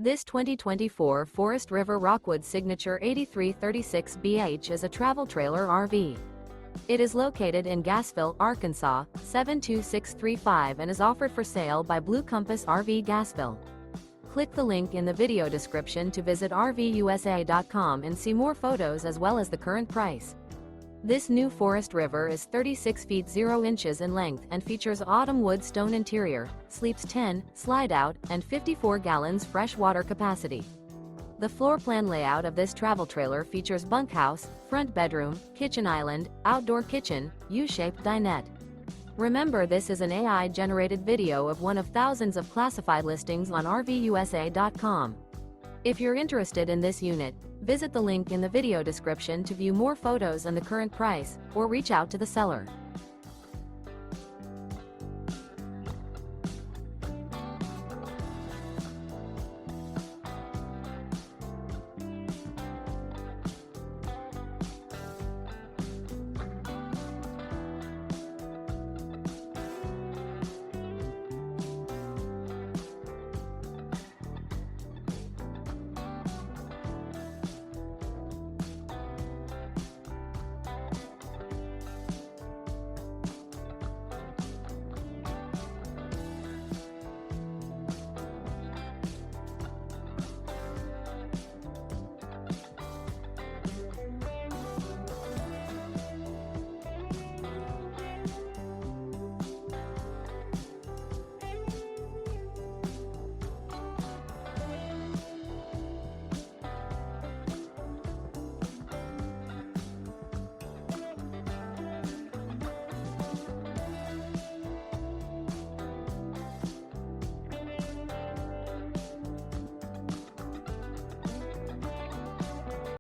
This 2024 Forest River Rockwood Signature 8336BH is a travel trailer RV. It is located in Gassville, Arkansas, 72635 and is offered for sale by Blue Compass RV Gassville. Click the link in the video description to visit RVUSA.com and see more photos as well as the current price. This new Forest River is 36 feet 0 inches in length and features autumn wood stone interior, sleeps 10, slide-out, and 54 gallons fresh water capacity. The floor plan layout of this travel trailer features bunkhouse, front bedroom, kitchen island, outdoor kitchen, U-shaped dinette. Remember, this is an AI-generated video of one of thousands of classified listings on RVUSA.com. If you're interested in this unit, visit the link in the video description to view more photos and the current price, or reach out to the seller.